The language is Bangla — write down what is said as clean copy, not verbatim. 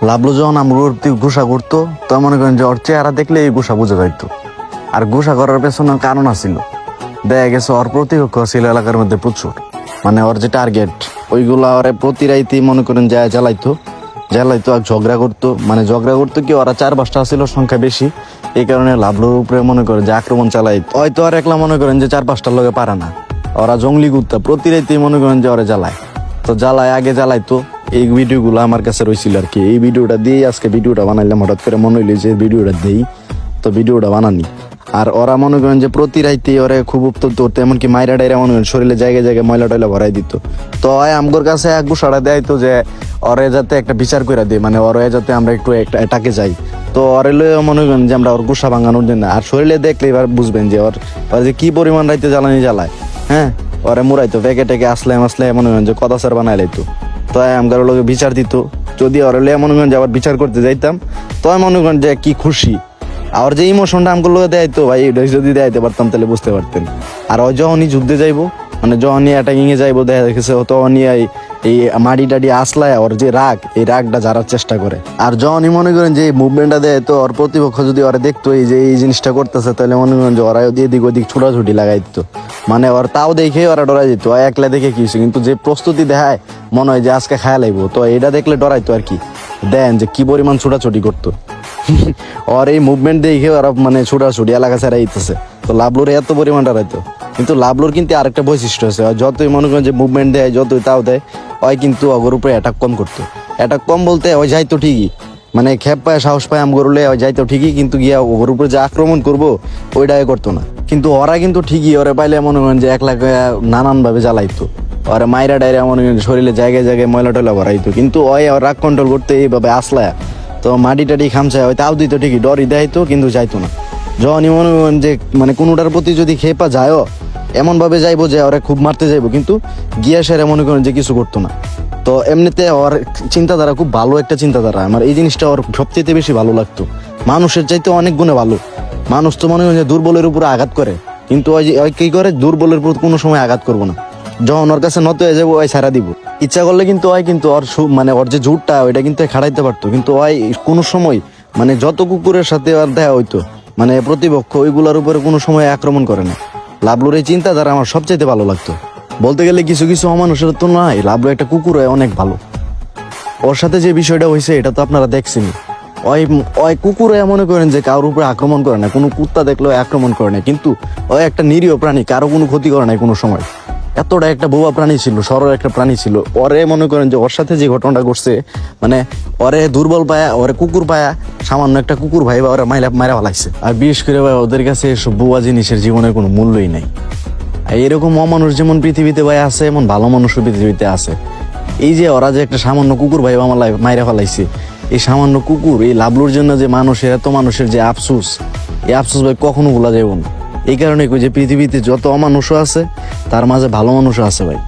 লাভলু যখন আমগুলোর গুসা করতো তো মনে করেন যে ওর চেহারা দেখলে এই গুসা বোঝা যাইতো। আর গুসা করার পেছনে কারণ আছিল, দেখা গেছে ওর প্রতিপক্ষ ছিল এলাকার মধ্যে প্রচুর, মানে ওর যে টার্গেট ওইগুলা ওরে প্রতি রাইতেই মনে করেন যায় জ্বালাইতো আর ঝগড়া করতো, মানে ঝগড়া করতো কি ওরা 4-5টা ছিল, সংখ্যা বেশি, এই কারণে লাভলুর উপরে মনে করেন যে আক্রমণ চালাই। হয়তো আর একলা মনে করেন যে 4-5টার লগে পারে না, ওরা জঙ্গলি কুত্তা প্রতি রাইতেই মনে করেন যে ওরা জ্বালায়। তো আগে জ্বালাইতো। এই ভিডিওগুলো আমার কাছে রয়েছিল আর কি, এই ভিডিওটা দিয়েই আজকে ভিডিওটা বানাইলাম। হঠাৎ করে মনে হইলো যে ভিডিওটা দিই, তো ভিডিওটা বানানি। আর ওরা মনে করেন যে প্রতি রাইতে ওরা খুব উত্তপ্ত করতো, এমনকি মাইরা ডাইরা মনে করেন শরীরে জায়গায় জায়গায় ময়লা টয়লা ভরাই দিত। তো আমগোর কাছে এক গুসাড়া দেয় তো যে ওরে যাতে একটা বিচার করে দিই, মানে ওরে যাতে আমরা একটু এটাকে যাই। তো ওরে লয়ে মনে করেন যে আমরা ওর গুসা ভাঙানোর জন্য, আর শরীরে দেখলে এবার বুঝবেন যে ওর যে কি পরিমাণ রাইতে জ্বালানি জ্বালায়। হ্যাঁ, ওরে মুড়াইতো প্যাকে টেকে আসলে মনে করেন যে কদাচার বানাই লাইতো। তো আমগার লোকে বিচার দিত। যদি ওরে লয়ে মনে করেন যে আবার বিচার করতে যাইতাম, তো মনে করেন যে কি খুশি। আর যে ইমোশনটা আমগুলো লোকে দেয় তো ভাই, যদি দেখাইতে পারতাম তাহলে বুঝতে পারতেন। আর ওই যখনই যুদ্ধে যাইবো, মানে যখনই অ্যাটাকিং এ যাইবো, দেখা দেখেছে তখনই এই মাটি টাটি আসলায় ওর যে রাগ, এই রাগটা জারার চেষ্টা করে। আর যখনই মনে করেন যে মুভমেন্টটা দেয়, তো ওর প্রতিপক্ষ যদি ওরা দেখতো এই যে এই জিনিসটা করতেছে, তাহলে মনে করেন যে ওরা এদিক ওদিক ছুটাছুটি লাগাই দিত, মানে ওর তাও দেখে ওরা ডরাই যেত। একলা দেখে কি হয়েছে, কিন্তু যে প্রস্তুতি দেখায় মনে হয় যে আজকে খায়া লাগবো, তো এটা দেখলে ডরাইতো আর কি। দেন যে কি পরিমাণ ছুটাছুটি করতো আর এই মুভমেন্ট দেখে ওরা মানে ছুটাছুটি এলাকা ছাড়া ইতেছে। তো লাভলুর এত পরিমাণ ডরাইতো। কিন্তু লাভলুর কিন্তু আরেকটা বৈশিষ্ট্য আছে, যতই মনে করেন যে মুভমেন্ট দেয়, যতই তাও দেয়, ওই কিন্তু অগর উপরে অ্যাটাক কম করতো। অ্যাটাক কম বলতে ওই যাইতো ঠিকই, মানে খেপ পায় সাহস পায় আমগরুলে ওই যাইতো ঠিকই, কিন্তু গিয়া ওর উপরে যে আক্রমণ করবো ওইটাই করতো না। কিন্তু ওরা কিন্তু ঠিকই ওরে পাইলে মনে করেন যে একলা নানানভাবে জ্বালাইতো, ওরা মাইরা ডাইরা মনে করেন শরীরে জায়গায় জায়গায় ময়লা টয়লা ভরাইতো। কিন্তু ওই রাগ কন্ট্রোল করতে এইভাবে আসলায় তো মাটি টাটি খামচায় ওই তাও দিত ঠিকই, ডরই দেয়তো কিন্তু যাইতো না। যখনই মনে করেন যে মানে কোনোটার প্রতি যদি খেপা যায়ও, এমনভাবে যাইবো যে ওরা খুব মারতে যাইবো, কিন্তু গিয়া সেরা মনে করেন যে কিছু করতো না। তো এমনিতে ওর চিন্তাধারা খুব ভালো একটা চিন্তাধারা, আমার এই জিনিসটা ওর সবচেয়ে বেশি ভালো লাগতো। মানুষের চাইতে অনেক গুণে ভালো। মানুষ তো মনে করেন যে দুর্বলের উপরে আঘাত করে, কিন্তু ওই কি করে দুর্বলের উপর কোনো সময় আঘাত করবো না। যখন ওর কাছে নত হয়ে যাবো ওই ছাড়া দিব, ইচ্ছা করলে কিন্তু ওই কিন্তু ওর মানে ওর যে জুটটা ওইটা কিন্তু খাড়াইতে পারতো। কিন্তু ওই কোনো সময় মানে যত কুকুরের সাথে আর দেখা হইতো, মানে প্রতিপক্ষ ওইগুলোর উপরে কোনো সময় আক্রমণ করে না। লাভলুর এই চিন্তাধারা আমার সবচাইতে ভালো লাগতো। বলতে গেলে কিছু কিছু অমানুষের তো নয়, লাভলু একটা কুকুর হয় অনেক ভালো। ওর সাথে যে বিষয়টা হয়েছে এটা তো আপনারা দেখছেনই। ওই কুকুরে মনে করেন যে কারোর উপরে আক্রমণ করে না, কোনো কুত্তা দেখলেও আক্রমণ করে না, কিন্তু ওই একটা নিরীহ প্রাণী, কারো কোনো ক্ষতি করে নাই কোনো সময়। এতটা একটা বোবা প্রাণী ছিল, সরল একটা প্রাণী ছিল। ওরে মনে করেন যে ওর সাথে যে ঘটনাটা ঘটছে, মানে ওরে দুর্বল পায়া, ওরে কুকুর পায়া, সামান্য একটা কুকুর ভাই বা ওরা মাইরা ফেলাইছে। আর বিশেষ করে ভাই ওদের কাছে এসব বোবা জিনিসের জীবনের কোনো মূল্যই নাই। আর এরকম অমানুষ যেমন পৃথিবীতে ভাই আছে, এমন ভালো মানুষও পৃথিবীতে আছে। এই যে ওরা যে একটা সামান্য কুকুর ভাই আমার মাইরা ফেলাইছে, এই সামান্য কুকুর, এই লাভলুর জন্য যে মানুষের এত মানুষের যে আফসোস, এই আফসোস ভাই কখনো ভোলা যাইব না। এই কারণে যে পৃথিবীতে যত অমানুষও আছে তার মাঝে ভালো মানুষও আছে ভাই।